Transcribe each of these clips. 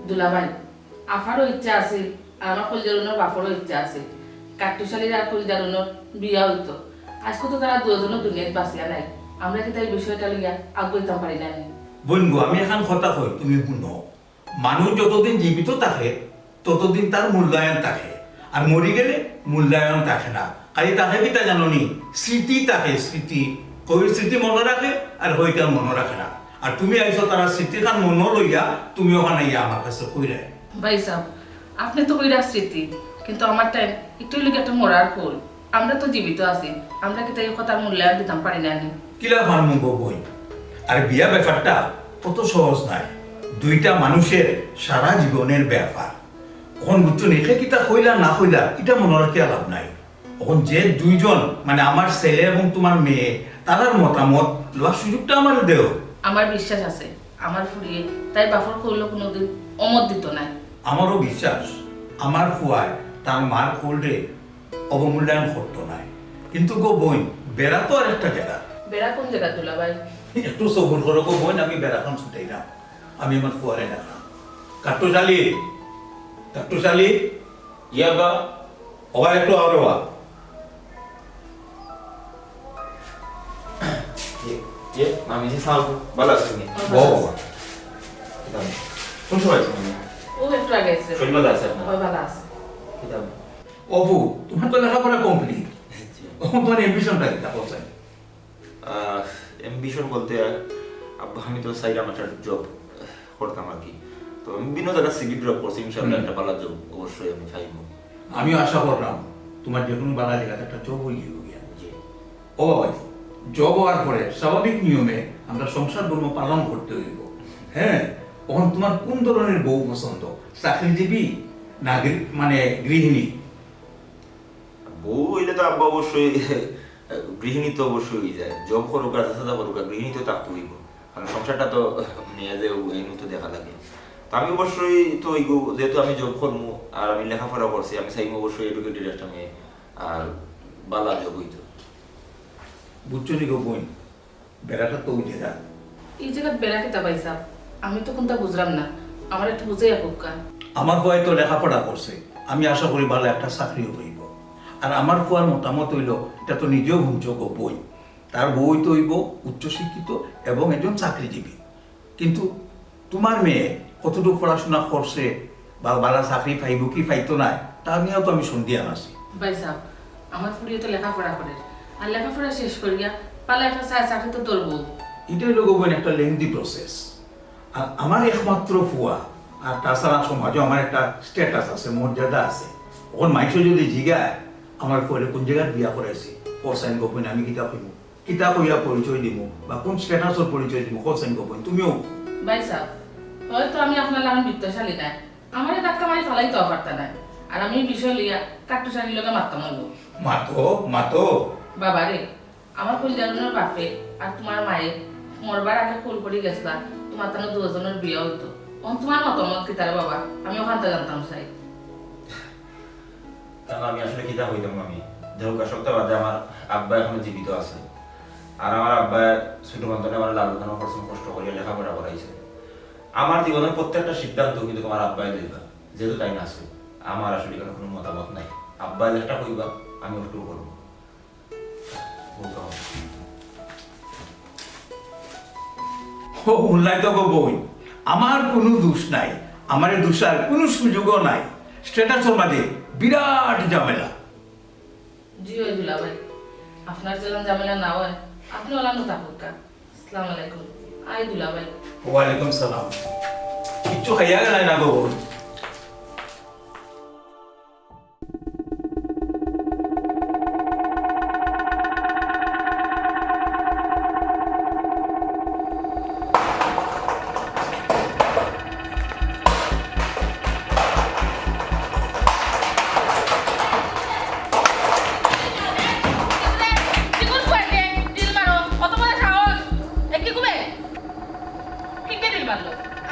দুলাভাই আফারও ইচ্ছা আছে আর আমার কলজারুনের বাপরও ইচ্ছা আছে কাট্টুশালীর আর কলজারুনের বিয়া হইতো আজকে তো তারা দুজনের দুনিয়াত বাঁচিয়া নাই আমরা কি তাই বিষয়টা লইয়া আগুইতাম পারি না বন্ধু আমি এখন কথা কই তুমি শুনো মানুষ যতদিন জীবিত থাকে ততদিন তার মূল্যায়ন থাকে আর মরি গেলে মূল্যায়ন থাকে না খালি তাকে কি তা জানো নি স্মৃতি থাকে স্মৃতি কবির স্মৃতি মনে রাখে আর হইতার মনে রাখে না আর তুমি আইছো তারা স্মৃতিখান মনে লইয়া তুমি ওখানে ইয়া আমার কাছে কইরে ভাই সাহেব আপনি তো কইরা স্মৃতি কিন্তু আমার টাইম একটু লিগে একটা মরার ফুল আমরা তো জীবিত আছি আমরা কি তাই কথার মূল্যায়ন দিতাম পারি না কিলা ফার্মু বই আর বিয়া ব্যাপারটা কত সহজ নাই দুইটা মানুষের সারা জীবনের ব্যাপার এখন বুঝছো নিখে কিতা কইলা না কইলা এটা মনে রাখিয়া লাভ নাই এখন যে দুইজন মানে আমার ছেলে এবং তোমার মেয়ে তাদের মতামত লওয়ার সুযোগটা আমার দেও আমার বিশ্বাস আছে আমার ফুরিয়ে তাই বাপর কইলো কোনোদিন অমত দিত না আমারও বিশ্বাস আমার ফুয়ায় তার মার কোল্ডে অবমূল্যায়ন করতো নাই কিন্তু গো বই বেড়া তো আর একটা জায়গা বেড়া কোন জায়গা দুলা ভাই একটু সবুর করো গো বোন আমি বেড়াখান ছুটাই না আমি আমার ফুয়ারে ডাকলাম কাট্টুশালী ইয়া বা ওরা একটু আরো ইয়ে মামি জি সাল ভালো আছেন নি বাবা কোন সময় আছেন ও একটু আগে এসে শরীর ভালো আছে আপনার? ভালো আছে কিতাব অপু তোমার তো লেখাপড়া কমপ্লিট এখন তোমার এমবিশনটা কি তা বলছেন এমবিশন বলতে আব্বা আমি তো সাইরাম একটা জব করতাম আর কি তো আমি বিভিন্ন জায়গায় সিভি ড্রপ করছি ইনশাআল্লাহ একটা ভালো জব অবশ্যই আমি পাইব আমিও আশা করলাম তোমার যে কোনো বালা জায়গাতে একটা জব হয়ে গিয়ে জি ও বাবা জব হওয়ার পরে স্বাভাবিক নিয়মে আমরা সংসার ধর্ম পালন করতে হইব হ্যাঁ তখন তোমার কোন ধরনের বউ পছন্দ চাকরিজীবী না মানে গৃহিণী বউ হইলে তো আব্বা অবশ্যই গৃহিণী তো অবশ্যই যায় জব করুক আর চাষা করুক আর গৃহিণী তো থাকতে হইব কারণ সংসারটা তো নিয়ে যে এই তো দেখা লাগে তো আমি অবশ্যই তো যেহেতু আমি জব করবো আর আমি লেখাপড়া করছি আমি চাইবো অবশ্যই এডুকেটেড একটা মেয়ে আর বালা জব হইতো বুঝছো নি গো বোন বেড়াটা তো উঠে যা এই জায়গা বেড়া কেতা ভাই সাহেব আমি তো কোনটা বুঝলাম না আমার একটু বুঝাই হোক আমার হয়তো লেখাপড়া করছে আমি আশা করি ভালো একটা চাকরিও হইব আর আমার ফুয়ার মতামত হইল এটা তো নিজেও হুমযোগ্য বই তার বই তো হইব উচ্চশিক্ষিত এবং একজন চাকরিজীবী কিন্তু তোমার মেয়ে কতটুকু পড়াশোনা করছে বা বালা চাকরি পাইব কি পাইতো না তা নিয়েও তো আমি সন্ধিয়া আছি ভাই সাহেব আমার ফুরিয়ে তো লেখাপড়া করে আর লেখাপড়া শেষ করিয়া পালে একটা চাকরি তো ধরবো এটাই লোক বোন একটা লেন্দি প্রসেস আর আমার একমাত্র ফুয়া আর তাছাড়া সমাজে আমার একটা স্ট্যাটাস আছে মর্যাদা আছে ওখান মাইসে যদি জিগায় আমার পরে কোন জায়গায় বিয়া করাইছি কোসাইন গোপন আমি কিতাব কইব কিতাব হইয়া পরিচয় দিব বা কোন স্ট্যাটাসের পরিচয় দিব কোসাইন গোপন তুমিও ভাই সাহেব হয়তো আমি আপনার লাগান বিত্তশালী নাই আমার ধাক্কা মারি ফালাই তো অফারটা নাই আর আমি বিষয় লইয়া কাট্টুশালীর লোকে মারতাম হইব মাতো বাবা রে আমার ফুল জানানোর বাপে আর তোমার মায়ে মরবার আগে ফুল করে গেছিলাম তোমার তানো দুজনের বিয়ে হইতো তোমার মতামত কি তারা বাবা আমি ওখানটা জানতাম চাই কারণ আমি আসলে কিতাব হইতাম আমি দেহ সপ্তাহ বাদে আমার আব্বা এখনো জীবিত আছে আর আমার আব্বা ছোট বন্ধনে আমার লালখানো পড়াশোনা কষ্ট করিয়া লেখাপড়া করাইছে আমার জীবনের প্রত্যেকটা সিদ্ধান্ত কিন্তু তোমার আব্বাই লইবা যেহেতু তাই না আছে আমার আসলে কোনো মতামত নাই আব্বাই লেখটা কইবা আমি ওটুকু করবো ও উল্লাই তো গো বই আমার কোনো দোষ নাই আমার দোষার কোনো সুযোগও নাই স্ট্যাটাসের মাঝে বিরাট ঝামেলা জি ওই দুলাভাই আপনার যেমন ঝামেলা না হয় আপনি ওলানো থাকুক কা আসসালামু আলাইকুম আই দুলাভাই ওয়ালাইকুম সালাম কিচ্ছু খাইয়া গেল না গো বই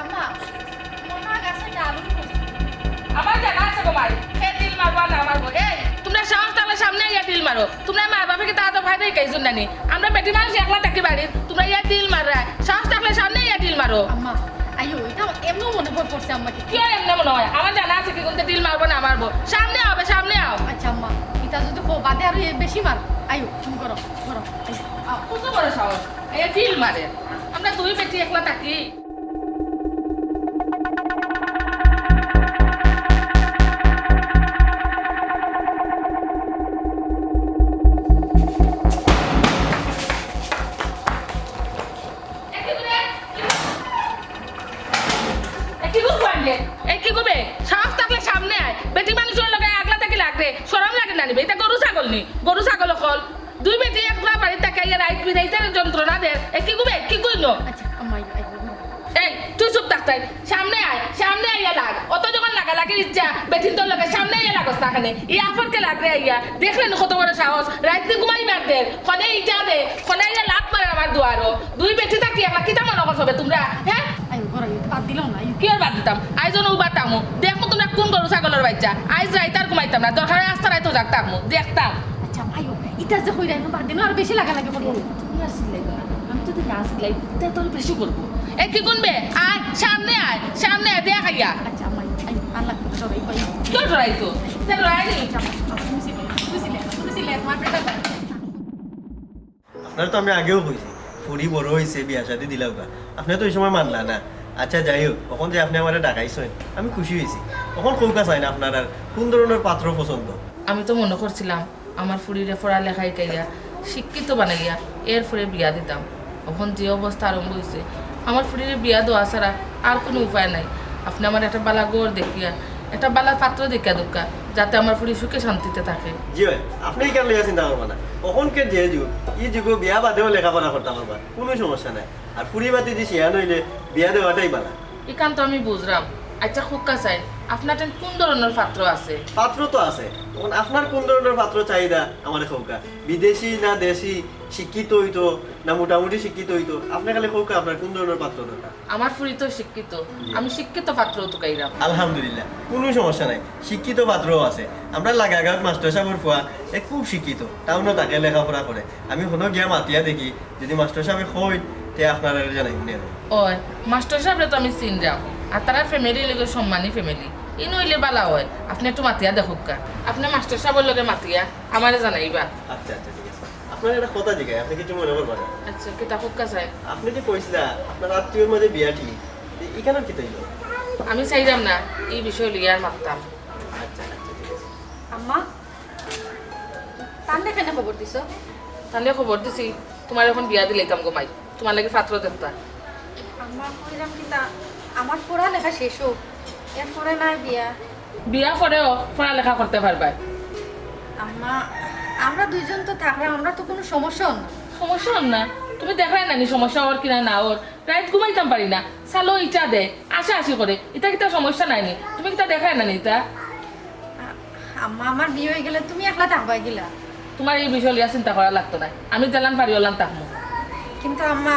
আম্মা মনে গাছে ডালু আমার জায়গা আছে গো মাই কে দিল মারবা না মারবো এই তোমরা সাহস থাকলে সামনে ইয়া দিল মারো তোমরা মা বাবাকে তা তো ভাই দেই কাইছুন নানি আমরা বেটি মানুষ একলা থাকি বাড়ি তোমরা ইয়া দিল মাররা সাহস থাকলে সামনে ইয়া দিল মারো আম্মা আইও এটা এমন মনে পড়ছে আম্মাকে কি আর এমন মনে হয় আমার জানা আছে কি কোনতে দিল মারবো না মারবো সামনে হবে সামনে আও আচ্ছা আম্মা এটা যদি কো বাদে আর বেশি মার আইও তুমি করো করো আও কত বড় সাহস এই দিল মারে আমরা দুই বেটি একলা থাকি গরু ছাগল অকল দুই বেটি একলা বাড়িতে তাকাইয়া রাইত বিদাইতে যন্ত্রণা দে কি গুবে কি কইল আচ্ছা আম্মা আইও এই তুই চুপ থাকতাই সামনে আইয়া লাগ অত যখন লাগালাগির ইচ্ছা বেটিন তোর লগে সামনে আইয়া লাগস না খানে ই আফরকে লাগরে আইয়া দেখলেন কত বড় সাহস রাইত দি ঘুমাই মার দে খনে ইটা দে খনে আইয়া লাগ মারে আমার দুয়ারো দুই বেটি থাকি একলা কিতা মনে করছবে তোমরা হ্যাঁ আইও করো বাদ দিলাম না আইও কি আর বাদ দিতাম আইজন উবাতামু দেখো তোমরা কোন গরু ছাগলের বাচ্চা আইজ রাইত আর ঘুমাইতাম না দরকার আস্তা রাইত জাগতামু দেখতাম আচ্ছা আইও এটা যে হইরা না বাদ দিলাম আর বেশি লাগা লাগে করবো তুমি আসলে আমি তো না আসলে তাই তোর বেশি করবো এ কি গুনবে আয় সামনে দেখ আইয়া আচ্ছা আম্মা আইও আল্লাহ সবাই পাই কেউ ডরাই তো ডরাইনি আপনার তো আমি আগেও কইছি ফুরি বড় হয়েছে বিয়া শাদি দিলাম গা আপনি তো ওই সময় মানলা না আচ্ছা যাই হোক তখন যে আপনি আমার ডাকাইছেন আমি খুশি হয়েছি তখন কৌকা চাই না আপনার আর কোন ধরনের পাত্র পছন্দ আমি তো মনে করছিলাম আমার ফুরিরে পড়ালেখায় কাইয়া শিক্ষিত বানাইয়া এর ফলে বিয়া দিতাম এখন যে অবস্থা আরম্ভ হয়েছে আমার ফুরিরে বিয়া দেওয়া ছাড়া আর কোনো উপায় নাই আপনি আমার একটা বালা গোড় দেখিয়া একটা বালা পাত্র দেখিয়া দোকা যাতে আমার ফুরি সুখে শান্তিতে থাকে জি ভাই আপনি কেন লেখা চিন্তা করবা না তখনকে যে যুগ ই যুগ বিয়া বাদেও লেখাপড়া করতে পারবা কোনো সমস্যা নাই আর ফুরি বাতি যে শিয়া নইলে বিয়া দেওয়াটাই বালা এখান তো আমি বুঝলাম আচ্ছা খুক্কা চাই আপনার কোন ধরনের পাত্র আছে পাত্র তো আছে তখন আপনার কোন ধরনের পাত্র চাহিদা আমার খৌকা বিদেশি না দেশি শিক্ষিত হইতো না মোটামুটি শিক্ষিত হইতো আপনার খালি খৌকা আপনার কোন ধরনের পাত্র দরকার আমার ফুরি তো শিক্ষিত আমি শিক্ষিত পাত্র তো কাইরাম আলহামদুলিল্লাহ কোনো সমস্যা নাই শিক্ষিত পাত্রও আছে আমরা লাগাগাঁৱত মাস্টার সাহেবের ফুয়া খুব শিক্ষিত টাউনত তাকে লেখাপড়া করে আমি হনো গিয়া মাতিয়া দেখি যদি মাস্টার সাহেবে কই তে আপনার জানাই শুনে ওই মাস্টার সাহেবরে তো আমি চিনলাম আর তারা ফ্যামিলি লগে সম্মানী ফ্যামিলি ই নইলে বালা হয় আপনি একটু মাতিয়া দেখুক কা আপনি মাস্টার সাহেবের লগে মাতিয়া আমারে জানাইবা আচ্ছা আচ্ছা ঠিক আছে আপনার একটা কথা জিজ্ঞাসা আপনি কিছু মনে করবেন না আচ্ছা কিতা খুক্কা চাই আপনি যে কইছিলা আপনার আত্মীয়র মধ্যে বিয়া ঠিক এখানে কি তাইল আমি চাইলাম না এই বিষয় লিয়ার মারতাম আচ্ছা আচ্ছা ঠিক আছে আম্মা তান্ডে কেন খবর দিছো তাহলে খবর দিছি তোমার এখন বিয়া দিলাইতাম গো মাই তোমার লাগে পাত্র দেখতা আম্মা কইরাম কি তা আমার পড়ালেখা শেষ হোক এরপরে না বিয়া বিয়া করেও পড়ালেখা করতে পারবা আম্মা আমরা দুইজন তো থাকলাম আমরা তো কোনো সমস্যা না সমস্যা হন না তুমি দেখাই নানি সমস্যা ওর কিনা না ওর রাইত ঘুমাইতাম পারি না চালো ইটা দে আসা আসি করে এটা কিতা সমস্যা নাইনি তুমি কিতা দেখাই নানি তা আম্মা আমার বিয়ে হয়ে গেলে তুমি একলা থাকবা গেলা তোমার এই বিষয় লিয়া চিন্তা করা লাগতো না আমি জালান পারি ওলাম তাকমু কিন্তু আম্মা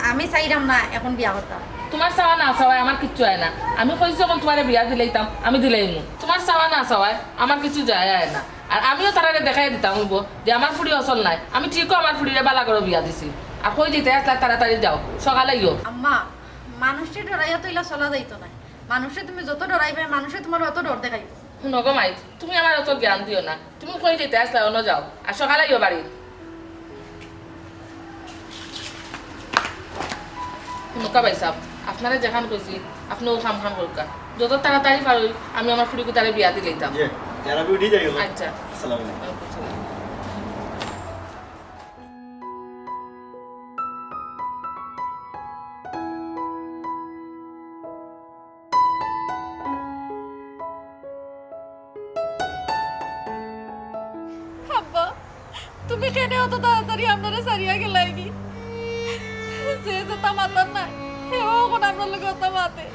আমি চাইলাম না এখন বিয়া করতাম তোমার চাওয়া না চাওয়ায় আমার কিচ্ছু হয় না আমি কইছি যখন তোমার বিয়া দিলাইতাম আমি দিলাইমু তোমার চাওয়া না চাওয়ায় আমার কিছু যায় আয় না আর আমিও তারারে দেখাই দিতাম হইব যে আমার ফুড়ি অচল নাই আমি ঠিকও আমার ফুড়িরে বালা করে বিয়া দিছি আর কই দিতে আসলে তাড়াতাড়ি যাও সকালে ইও আম্মা মানুষকে ডরাইয়া তো ইলা চলা যাইতো না মানুষে তুমি যত ডরাইবে মানুষে তোমার অত ডর দেখাইব শুনো গো মাই তুমি আমার অত জ্ঞান দিও না তুমি কই দিতে আসলে অন্য যাও আর সকালে ইও বাড়ি নুকা পাইছাম আপনারা যেখান কইছি আপনি ও কাম করুকা যত তাড়াতাড়ি পারই আমি আমার ফুড়িকে তারে বিয়া দিলাইতাম জি যারা বিউটি যাই গেল আচ্ছা আসসালামু আলাইকুম ওয়ালাইকুম আসসালাম। আব্বা তুমি কেন অত তাড়াতাড়ি আপনারা সারিয়া গেলাইনি যে যে তামাতার না হেও কোন আপনার লোক তামাতে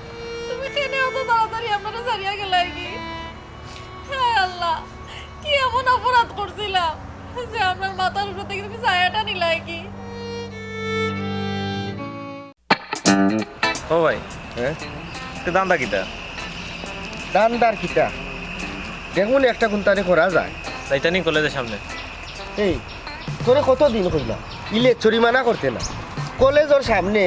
তুমি কেন অত তাড়াতাড়ি আপনারা সারিয়া গেলাইনি হ্যাঁ আল্লাহ কি এমন অপরাধ করছিলাম যে আপনার মাথার উপর থেকে তুমি ছায়াটা নিলাই কি ও ভাই হ্যাঁ একটু দাম কিতা দানদার কিতা দেখুন একটা গুন্তারে করা যায় টাইটানি কলেজের সামনে এই তোরে কতদিন কইলাম ই লেচরিমানা করতে না কলেজের সামনে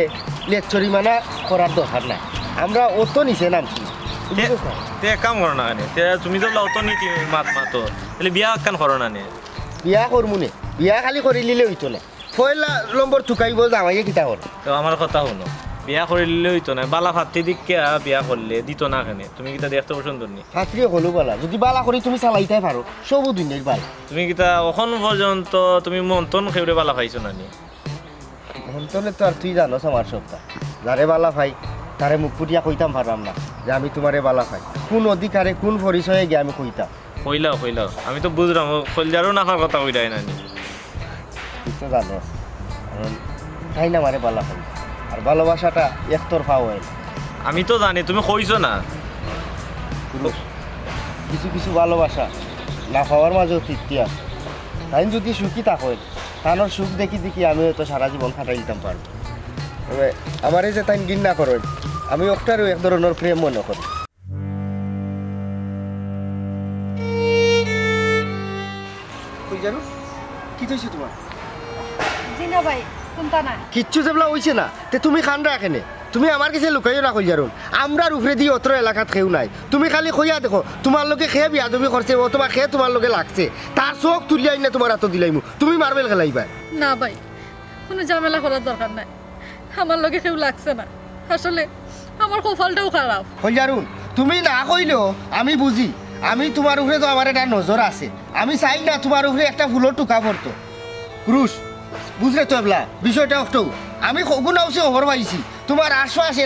লেচরিমানা করার দরকার নাই আমরা অত নিচে নামছি বুঝছিস না? তে এক কাম করো না কানে তে তুমি তো অত নীতি মাত মাতো তাহলে বিয়া কান করো না নে বিয়া করমু নে বিয়া খালি করে লিলে হইতো না পয়লা নম্বর টুকাইব জামাইয়ে কিতা করে তো আমার কথা শুনো বিয়া করিলে হইতো না বালা ফাত্তি দিকে বিয়া করলে দিত না কানে তুমি কিতা দেখতে পছন্দ নি ফাত্রিও হলো বালা যদি বালা করে তুমি চালাইতে পারো সবু দুনিয়ার বালা তুমি কিতা এখন পর্যন্ত তুমি মন্তন খেউরে বালা পাইছো না নি অন্তলে তো আর তুই জানোস আমার সবটা যারে বালা ভাই তারে মুখ ফুটিয়া কইতাম পারলাম না যে আমি তোমারে বালা ভাই কোন অধিকারে কোন পরিচয়ে গিয়ে আমি কইতাম কইলাও আমি তো বুঝলাম কলজারও নাখার কথা কইরাই না নি তুই তো জানোস কারণ তাই না মারে বালা ভাই আর ভালোবাসাটা একতরফা হয় না। আমি তো জানি তুমি কইছো না কিছু কিছু ভালোবাসা না পাওয়ার মাঝেও তৃপ্তি আছে তাই যদি সুখী থাকেন তানোর সুখ দেখি দেখি আমি হয়তো সারা জীবন কাটাই দিতাম পারবো তবে আমার এই যে তাই ঘৃণা করেন আমি ওটারও এক ধরনের প্রেম মনে করি কই জানো কি হয়েছে তোমার জি না ভাই কোনটা না কিচ্ছু যেগুলো হয়েছে না তে তুমি খান রাখেনে তুমি আমার কাছে লুকাইও না কই জারুন আমরার উপরে দিয়ে অত এলাকাত খেউ নাই তুমি খালি কইয়া দেখো তোমার লোকে খেয়ে বিয়া তুমি করছে অথবা খেয়ে তোমার লোকে লাগছে তার চোখ তুলিয়াই না তোমার হাত দিলাইমু তুমি মার্বেল খেলাইবা না ভাই কোনো ঝামেলা করার দরকার নাই আমার লোকে কেউ লাগছে না আসলে আমার কপালটাও খারাপ কই জারুন তুমি না কইলেও আমি বুঝি আমি তোমার উপরে তো আমার একটা নজর আছে আমি চাই না তোমার উপরে একটা ফুলের টুকা পড়তো ক্রুশ বুঝলে তো এবলা বিষয়টা একটু আমি গুনাউসে খবর পাইছি তোমার আশপাশে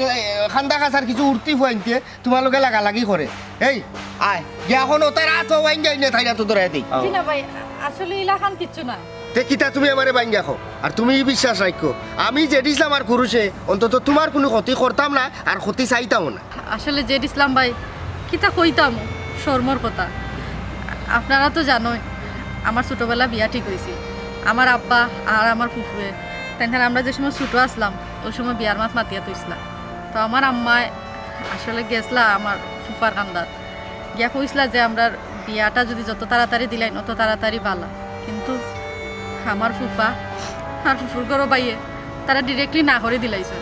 খান্দা খাসার কিছু উঠতি ফুয়াইতে তোমার লোকে লাগালাগি করে এই আয় এখন ওটার হাত ওয়াইন যাই না তাইরা তো ধরে দিই জি না ভাই আসলে ইলাখান কিচ্ছু না তে কিতা তুমি আমারে বাইন রাখো আর তুমি বিশ্বাস রাখো আমি যে দিছিলাম আর কুরুষে অন্তত তোমার কোনো ক্ষতি করতাম না আর ক্ষতি চাইতামও না আসলে জেড ইসলাম ভাই কিতা কইতাম শর্মর কথা আপনারা তো জানোই আমার ছোটোবেলা বিয়া ঠিক হয়েছে আমার আব্বা আর আমার ফুফুয়ে তাই আমরা যে সময় ছোটো আসলাম ওই সময় বিয়ার মাত মাতিয়া তুইছিলাম তো আমার আম্মায় আসলে গেছলা আমার ফুফার কান্দাত গিয়া কইসলা যে আমরা বিয়াটা যদি যত তাড়াতাড়ি দিলাই অত তাড়াতাড়ি বালা কিন্তু আমার ফুফা আর ফুফুর ঘরও বাইয়ে তারা ডিরেক্টলি না করে দিলাইছে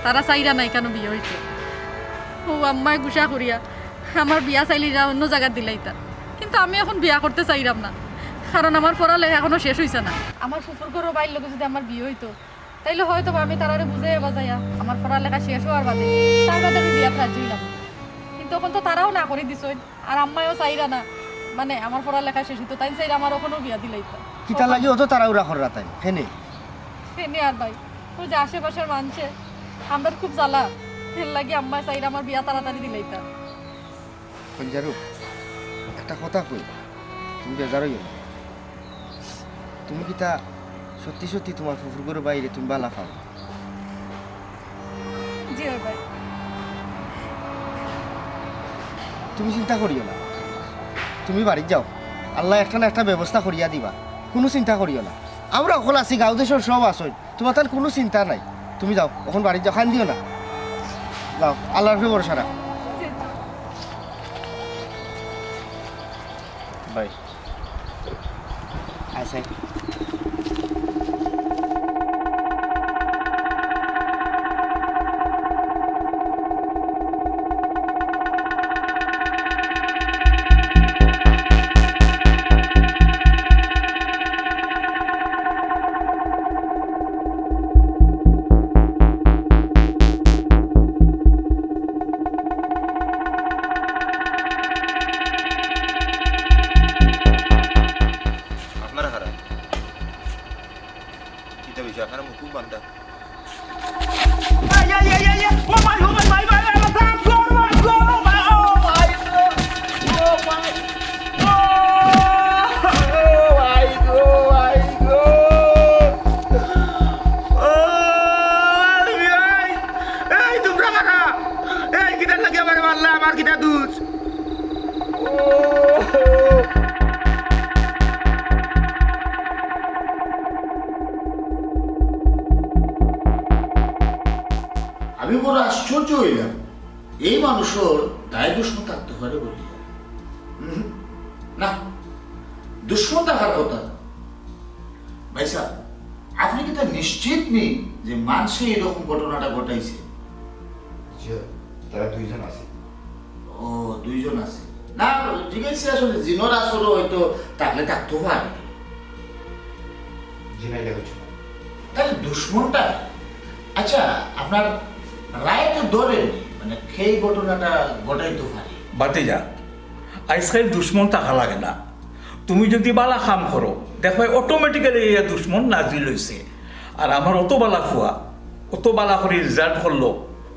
তারা চাইরা নাই কেন বিয়ে হইতো ও আম্মায় গুসা করিয়া আমার বিয়া চাইলিরা অন্য জায়গায় দিলাইতা কিন্তু আমি এখন বিয়া করতে চাইরাম না কারণ আমার পড়ালেখা এখনো শেষ হইছে না আমার ফুফুর ঘরও বাইর লোকে যদি আমার বিয়ে হইতো তাইলে হয়তো আমি তারারে বুঝাইয়া বাজাইয়া আমার পড়ালেখা শেষ হওয়ার বাদে তার বাদে আমি বিয়াত রাজি হইলাম কিন্তু এখন তো তারাও না করে দিছ আর আম্মায়ও চাইরা না মানে আমার পড়ালেখা শেষ হইতো তাই চাইরা আমার ওখানেও বিয়া দিলাইতা কিতা লাগি অত তাড়াহুড়া করা তাই হেনে ফেনে আর ভাই ওই যে আশেপাশের মানছে আমরা খুব জ্বালা ফেল লাগে আম্মা চাইরা আমার বিয়া তাড়াতাড়ি দিলাইতা পঞ্জারু একটা কথা কই তুমি বেজারই না তুমি কিতা সত্যি সত্যি তোমার ফুফুর ঘরের বাইরে তুমি বালা পাও জি ভাই তুমি চিন্তা করিও না তুমি বাড়ি যাও আল্লাহ একটা না একটা ব্যবস্থা করিয়া দিবা কোনো চিন্তা করিও না আমরা অকল আছি গাঁও দেশের সব আসই তোমার তার কোনো চিন্তা নাই তুমি যাও এখন বাড়ি যাও খান দিও না যাও আল্লাহর উপরে ভরসা রাখো ভাই আচ্ছা এখানে মুকুব বান্ধা আমি বড় আশ্চর্য হইলাম এই মানুষের দায় দুশ্মন থাকতে পারে বলি না দুশ্মন থাকার কথা না। ভাই সাহেব আপনি কি তা নিশ্চিত নেই যে মানুষে এরকম ঘটনাটা ঘটাইছে? তারা দুইজন আছে। ও দুইজন আছে না জিজ্ঞাসা আসলে জিনোর আসলে হয়তো থাকলে থাকতেও পারে জিনাইলে কিছু না। তাহলে দুশ্মনটা আচ্ছা আপনার রায় তো ধরেনি মানে সেই ঘটনাটা ঘটাইতে পারে। বাতিজা আজকাল দুশ্মন থাকা লাগে না। তুমি যদি বালা কাম করো দেখো অটোমেটিক্যালি এই দুশ্মন নাজিল হয়েছে। আর আমার অত বালা ফুয়া অত বালা করে রেজাল্ট করলো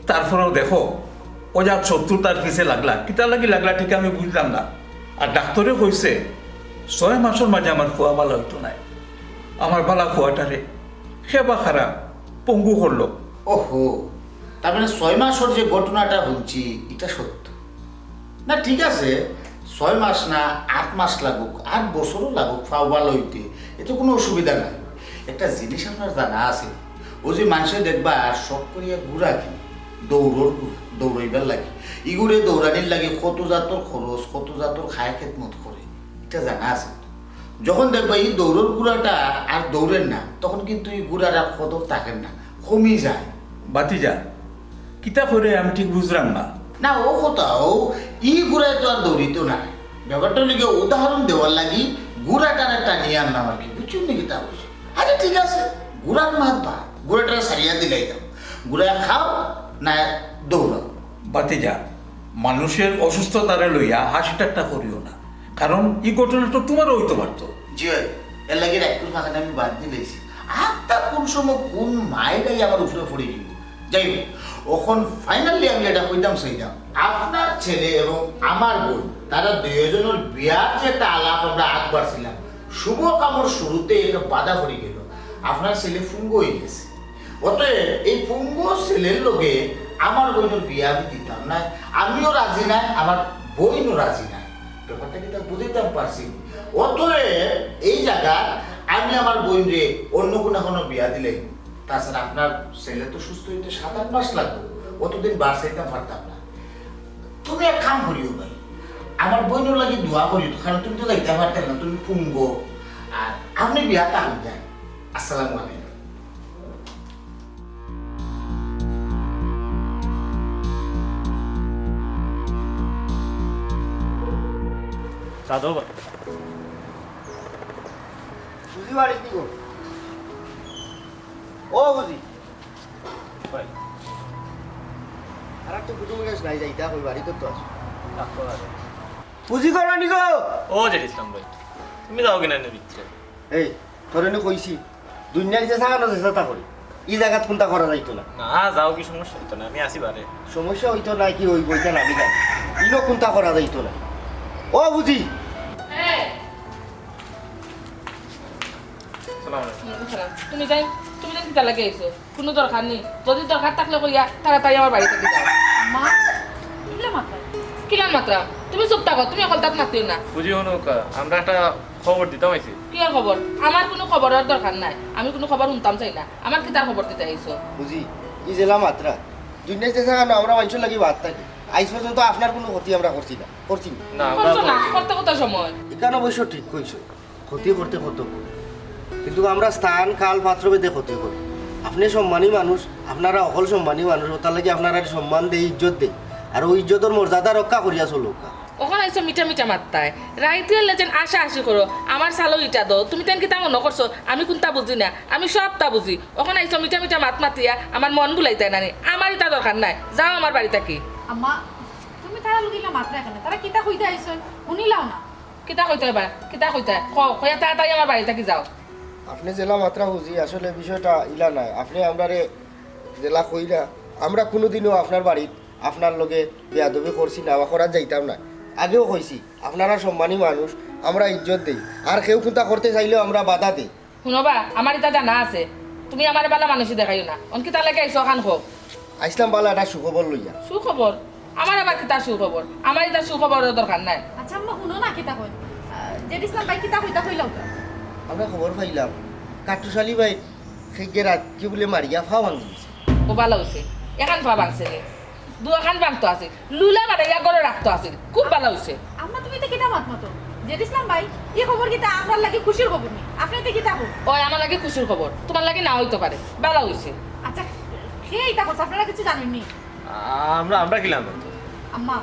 তারপরেও দেখো ওজাত শত্রুতার পিছে লাগলা কিতা লাগলা ঠিক আমি বুঝলাম না। আর ডাক্তারে কইছে 6 মাসের মাঝে আমার ফুয়া বালা হইতো নাই। আমার বালা ফুয়াটারে সেবা খারাপ পঙ্গু করলো। ওহো তার মানে 6 মাসের যে ঘটনাটা হচ্ছে এটা সত্য না? ঠিক আছে 6 মাস না 8 মাস লাগুক 8 বছরও লাগুক ফাওয়া লইতে এতে কোনো অসুবিধা নাই। একটা জিনিস আপনার জানা আছে ও যে মানুষের দেখবা শখ করিয়া ঘুরা কি দৌড়াইবার লাগে ইগুড়ে দৌড়ানির লাগে কত জাতর খরচ কত জাতর খায় খেতমত করে এটা জানা আছে। যখন দেখবা এই দৌড়ের গুড়াটা আর দৌড়েন না তখন কিন্তু এই গুড়ার আর কদর থাকেন না কমে যায়। বাতিজা কিতা করে আমি ঠিক বুঝলাম না। না ও কোথাও ই গুড়ায় তো আর দৌড়িত না ব্যাপারটা লিগে উদাহরণ দেওয়ার লাগি গুড়াটার একটা নিয়ে আনলাম আর কি বুঝছেন নাকি তা বলছো? আরে ঠিক আছে গুড়ার মাত বা গুড়াটা সারিয়া দিলাই দাও গুড়া খাও না দৌড়াও। বাতিজা মানুষের অসুস্থতারে লইয়া হাসি ঠাট্টা করিও না, কারণ এই ঘটনাটা তোমারও হইতে পারতো। জি এর লাগে একটু ফাঁকাটা আমি বাদ দিলেছি আর তা কোন সময় কোন মায়েরাই আমার উপরে পড়ে গেল। যাই হোক ওখন ফাইনালি আমি এটা কইতাম সেইটাম আপনার ছেলে এবং আমার বোন তারা দুজনের বিয়ার যে একটা আলাপ আমরা আগ বাড়ছিলাম শুভ কামর শুরুতে একটা বাধা পড়ে গেল। আপনার ছেলে ফুঙ্গ হয়ে গেছে অতএব এই ফুঙ্গ ছেলের লোকে আমার বোনের বিয়া আমি দিতাম না, আমিও রাজি নাই আমার বোনও রাজি নাই। ব্যাপারটা কিন্তু বুঝিতাম পারছি। অতএব এই জায়গা আমি আমার বোন রে অন্য কোনো বিয়া দিলে তাছাড়া আপনার ছেলে তো সুস্থ হইতে 7-8 মাস লাগবে অতদিন বাড়াইতে পারতাম না। তুমি এক কাম করিও ভাই আমার বোনের লাগে দোয়া করিও কারণ তুমি তো যাইতে পারতেন না তুমি ফুঙ্গ আর আপনি বিয়াটা হয়ে যায়। আসসালামু আলাইকুম। দাদু বুঝি বাড়ি কি গো? ও বুঝি আর একটা বুঝু গেছ নাই যাইতা কই বাড়ি তো আছো বুঝি করো নি গো? ও জেড ইসলাম ভাই তুমি যাও কিনা নে ভিতরে? এই তোরে নি কইছি দুনিয়ার যে সাগানো চেষ্টা করি এই জায়গা কোনটা করা যাইতো না। না যাও কি সমস্যা হইতো না, আমি আসি বারে। সমস্যা হইতো না কি হইব এটা না জানি ইনো কোনটা করা যাইতো না। ও বুঝি সালাম আলাইকুম। তুমি যাই কিতা লাগে আইছো কোনো দরকার নেই, যদি দরকার থাকলে কইয়া তাড়াতাড়ি আমার বাড়ি থেকে যাও। মা কিলা মাত্রা কিলান মাত্রা তুমি চুপ থাকো, তুমি এখন তাক মাতিও না। বুঝি হনো আমরা একটা খবর দিতাম আইছি। কি আর খবর? আমার কোনো খবরের দরকার নাই, আমি কোনো খবর শুনতাম চাই না। আমার কি তার খবর দিতে আইছো? বুঝি ই জেলা মাত্রা দুনিয়ার যে সাগানো আমরা মানুষের লাগি বাদ থাকি আজ পর্যন্ত আপনার কোনো ক্ষতি আমরা করছি না না করছো না, করতে কত সময়? এখানে অবশ্য ঠিক কইছো ক্ষতি করতে কত কিন্তু আমরা স্থান কাল পাত্র ভেদে ক্ষতি করি। আপনি সম্মানী মানুষ, আপনারা অকল সম্মানী মানুষ তার লাগে আপনারা সম্মান দেই ইজ্জত দেই আর ওই ইজ্জতের মর্যাদা রক্ষা করিয়া চলো। ওখানে আইছো মিঠা মিঠা মাত্তায় রাইতে এলে যেন আশা আশি করো আমার সালো ইটা দো তুমি তেন কিতা মনে করছো আমি কোনটা বুঝি না, আমি সবটা বুঝি। ওখানে আইছো মিঠা মিঠা মাত মাতিয়া আমার মন বুলাইতে নানি, আমার ইটা দরকার নাই, যাও আমার বাড়ি থাকি। আম্মা তুমি তারা লুকিলা মাত্রা এখানে তারা কিতা কইতে আইছো শুনিলাও না? কিতা কইতে এবার কিতা কইতে কয়া তাড়াতাড়ি আমার বাড়ি থাকি যাও। আপনি জেলা মাত্রা বুঝি আসলে বিষয়টা ইলা নাই আপনি আমরারে জেলা কইরা আমরা কোনোদিনও আপনার বাড়িত আপনার লগে বেয়াদবি করছি না বা করার যাইতাম না আগেও কইছি আপনারা সম্মানী মানুষ আমরা ইজ্জত দেই আর কেউ কোনটা করতে চাইলেও আমরা বাধা দিই শুনবা আমার এটা জানা আছে তুমি আমার বালা মানুষই দেখাইও না অনকি তার লাগে আইসো খান হোক আইসলাম বালা একটা সুখবর লইয়া সুখবর আমার আবার কিতা সুখবর আমার এটা সুখবরের দরকার নাই আচ্ছা আম্মা শুনো না কিতা কই জেড ইসলাম ভাই কিতা কইতা কইলাও তো আমরা খবর পাইলাম কাটুশালী ভাই সেই রাত কি বলে মারিয়া ফাও ভাঙিয়েছে ও ভালো হয়েছে এখান পা ভাঙছে রে দু এখান ভাঙতো আছে লুলা বাড়াইয়া গড়ে রাখতো আছে খুব ভালো হয়েছে আম্মা তুমি তো কিতা মত মতো জেড ইসলাম ভাই এই খবর কিতা আমার লাগি খুশির খবর নি আপনি তো কিতা কই ওই আমার লাগে খুশির খবর তোমার লাগে না হইতে পারে ভালো হয়েছে আচ্ছা কে এটা করছে আপনারা কিছু জানেন নি আমরা কিলাম আম্মা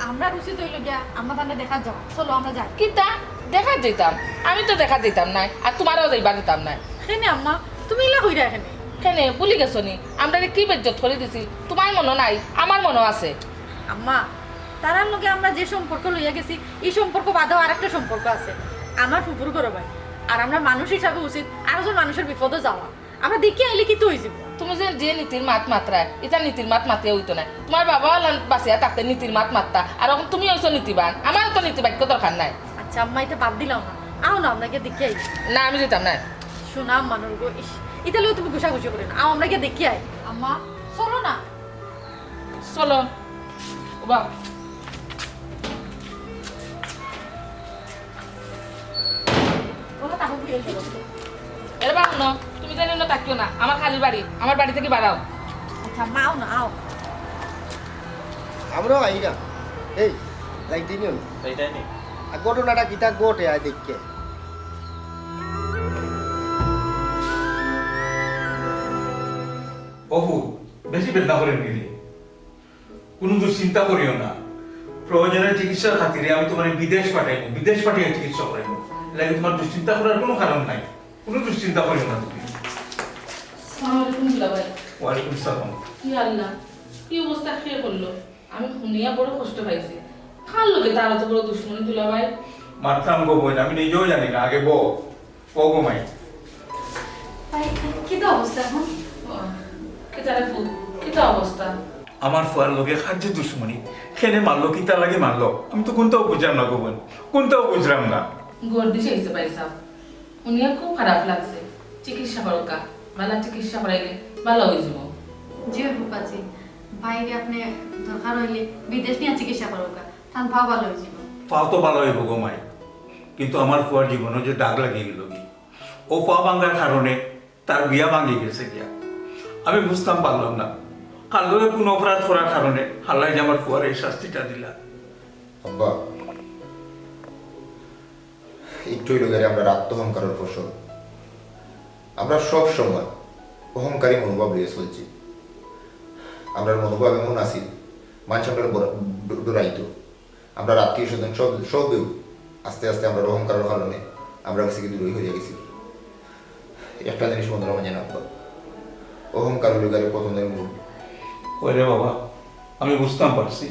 আমরা রুচি তৈল গিয়া আম্মা তাহলে দেখা যাও চলো আমরা যাই কিতা দেখা দিতাম আমি তো দেখা দিতাম নাই আর তোমারও যাইবার দিতাম নাই কেনে আম্মা তুমি ইলা কইরা এখানে কেনে ভুলি গেছো নি আমরা কি বেজ্জত করে দিছি তোমার মনে নাই আমার মনে আছে আম্মা তারার লগে আমরা যে সম্পর্ক লইয়া গেছি এই সম্পর্ক বাদেও আরেকটা সম্পর্ক আছে আমার ফুফুর করো ভাই আর আমরা মানুষ হিসাবে উচিত আরেকজন মানুষের বিপদে যাওয়া আমরা দেখি আইলে কি তো হয়ে যাব তুমি যে নীতির মাত মাত্রা এটা নীতির মাত মাতিয়ে হইতো না তোমার বাবা বাঁচিয়া থাকতে নীতির মাত মাত্রা আর এখন তুমি হইছো নীতিবান আমার তো নীতি বাক্য দরকার নাই আচ্ছা আম্মা এটা বাদ দিলাম না আও না আপনাকে দেখি আই না আমি দিতাম না শোনা মানুষ গো ইস এটা লইও তুমি গুছাগুছি করে না আও আমরা গিয়ে দেখি আই আম্মা চলো না চলো বাবা ওরা তাহলে বিয়ে দিল এর বাবা ন তুমি জানি না তাকিও না আমার খালি বাড়ি আমার বাড়ি থেকে বাড়াও আচ্ছা মা আও না আও আমরাও আইরা এই যাইতে নিও না এইটাই নি আর ঘটনাটা কিতা ঘটে আয় দেখকে অপু বেশি বেদনা করে নিলে কোনো দুশ্চিন্তা করিও না প্রয়োজনের চিকিৎসার খাতিরে আমি তোমার বিদেশ পাঠিয়ে চিকিৎসা করাইব লাগে তোমার দুশ্চিন্তা করার কোনো কারণ নাই কোনো দুশ্চিন্তা করিও না তুমি আসসালামু আলাইকুম দুলাভাই ওয়ালাইকুম সালাম কি আল্লাহ কি অবস্থা খেয়ে করলো আমি শুনিয়া বড় কষ্ট পাইছি কার লোকে তার অত বড় দুশ্মনী দুলাভাই মারতাম গো বোন আমি নিজেও জানি না আগে গো মাই ভাই কি তো অবস্থা এখন কেতারে ফুল কিতা অবস্থা আমার ফুয়ার লোকে খাদ্য দুশ্মনী খেলে মারলো কিতা লাগে মারলো আমি তো কোনটাও বুঝলাম না গো বোন কোনটাও বুঝলাম না গর্দি চাইছে পাইসা উনিয়া খুব খারাপ লাগছে চিকিৎসা করকা ভালো চিকিৎসা করাইলে ভালো হয়ে যাব জি ফুপাজি বাইরে আপনি দরকার হইলে বিদেশ নিয়ে চিকিৎসা করুক তার ভাব ভালো হয়ে যাব পাও তো ভালো হইব গো মাই কিন্তু আমার ফুয়ার জীবনে যে দাগ লাগিয়ে গেল কি ও পা ভাঙ্গার কারণে তার বিয়া ভাঙি গেছে গিয়া আমি বুঝতাম পারলাম না কাল্লোরে কোনো অপরাধ করার কারণে হাল্লাই যে আমার ফুয়ার এই শাস্তিটা দিলা আব্বা একটুই লোকের আমরা আত্মহংকারের ফসল আমরা সব সময় অহংকারী মনোভাব নিয়ে চলছি আমরা মনোভাব এমন আছি মানুষ আমরা ডরাইতো আমরা আত্মীয় স্বজন সবেও আস্তে আস্তে আমরা অহংকারের কারণে আমরা কাছে কি দূরই হয়ে গেছি একটা জিনিস মনে রাখা জানা অহংকার লোকের পতনের মূল ওরে বাবা আমি বুঝতাম পারছি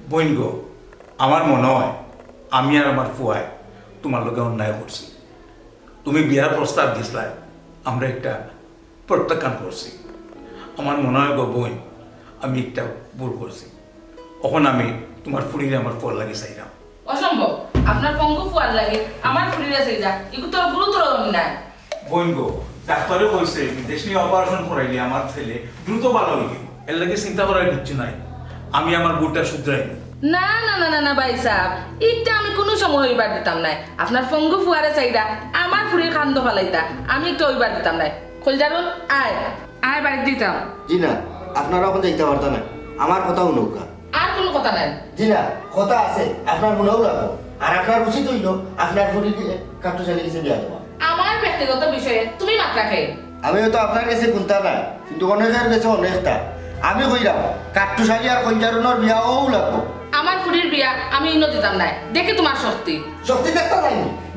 বইন গো আমার মনে হয় আমি আর আমার ফুয়ায় তোমার লোকে অন্যায় করছি তুমি বিয়ার প্রস্তাব দিসলাই আমরা একটা প্রত্যাখ্যান করছি আমার মনে হয় গো বই আমি একটা ভুল করছি এখন আমি তোমার ফুড়িরে আমার ফল লাগে চাইলাম অসম্ভব আপনার পঙ্গু ফুয়ার লাগে আমার ফুরিরে সেই যা এগুলো তো গুরুতর অন্যায় বইন গো ডাক্তারে বলছে বিদেশ নিয়ে অপারেশন করাইলে আমার ছেলে দ্রুত ভালো হয়ে গেল এর লাগে চিন্তা করার কিচ্ছু নাই আমি আমার বুটটা শুধরাইব না না না না না ভাই সাহেব এটা আমি কোনো সময় হইবার দিতাম নাই আপনার পঙ্গু ফুয়ারে চাইরা আমার ফুরির কান্দ ফালাইতা আমি একটু হইবার দিতাম নাই খোলজারুন আয় বাড়ি দিতাম জি না আপনারা এখন যাইতে পারতা না আমার কথাও নৌকা আর কোনো কথা নাই জি না কথা আছে আপনার মনেও লাগবো আর আপনার উচিত হইল আপনার শরীরে কাটুশালী কিছু দেওয়া দেওয়া আমার ব্যক্তিগত বিষয়ে তুমি মাত্রা খাই আমি হয়তো আপনার কাছে কোনটা না কিন্তু অনেকের কাছে অনেকটা আমি কইলাম কাটুশালী আর কঞ্জারুনের বিয়াও লাগবো আমার ফুরির বিয়া আমি ইন্ন দিতাম নাই দেখে তোমার শক্তি শক্তি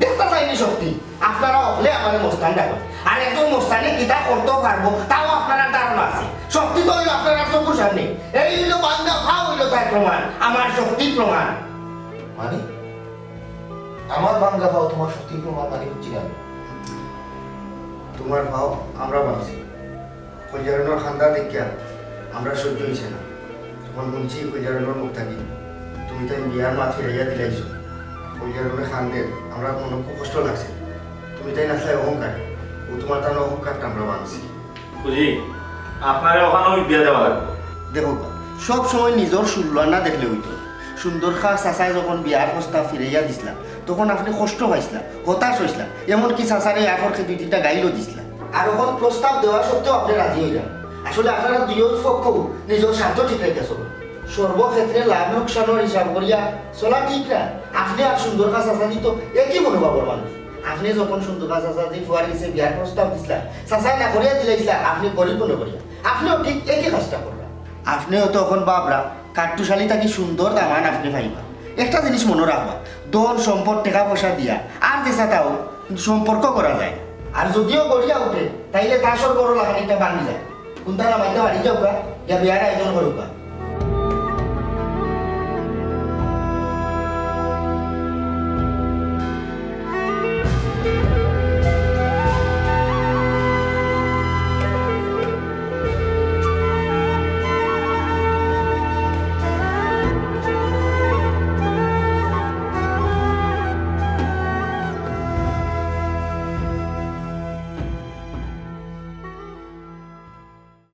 দেখতে চাইনি শক্তি আপনারা হলে আমার মোস্তান ডাকো আর একজন মোস্তানে কিতা করতে পারবো তাও আপনারা ধারণা আছে শক্তি তো হইল আপনারা চোখের সামনে এই হইল বাংলা খাওয়া হইল তার প্রমাণ আমার শক্তির প্রমাণ মানে আমার ভাঙ্গা পাও তোমার সত্যি প্রমাণ মানে বুঝছি না তোমার ভাও আমরা ভাবছি কইজারনের খান্দা দেখিয়া আমরা সহ্য হয়েছে না তখন শুনছি কইজারনের মুখ থাকি তুমি তাই বিয়ার মাছ ফিরাইয়া দিলাইছো কইজারনের খান্দের আমরা মনে খুব কষ্ট লাগছে তুমি তাই নাচলাই অহংকার ও তোমার তার অহংকারটা আমরা মানছি বুঝি আপনার ওখানে বিয়া দেওয়া লাগবে দেখো সব সময় নিজের সুল্লা না দেখলে হইতো সুন্দর খা চাচাই যখন বিয়ার প্রস্তাব ফিরাইয়া দিছিলাম তখন আপনি কষ্ট পাইছিলাম হতাশ হয়েছিলাম এমনকি চাচারে আপরকে 2-3টা গাইলও দিছিলাম আর এখন প্রস্তাব দেওয়া সত্ত্বেও আপনি রাজি হইলেন আসলে আপনারা দুই পক্ষ নিজের স্বার্থ ঠিক রেখে চলুন সর্বক্ষেত্রে লাভ লোকসানের হিসাব করিয়া চলা ঠিক না আপনি আর সুন্দর খা চাচাদি তো একই মনোভাবের মানুষ আপনি যখন সুন্দর খা চাচাদি ফুয়ার গেছে বিয়ার প্রস্তাব দিছিলাম চাচাই না করিয়া দিলাইছিলাম আপনি গরিব মনে করিয়া আপনিও ঠিক একই কাজটা করবেন আপনিও তখন বাবরা কাট্টুশালী থাকি সুন্দর দামান আপনি পাইবা একটা জিনিস মনে রাখবা দল সম্পদ টাকা পয়সা দিয়া আর দেশা তাও সম্পর্ক করা যায় আর যদিও গড়িয়া উঠে তাইলে তাসর বড় লাগানিটা বান্ধি যায় কোনটা নামাইতে বাড়ি যাওকা ইয়া বিয়ার আয়োজন করুকা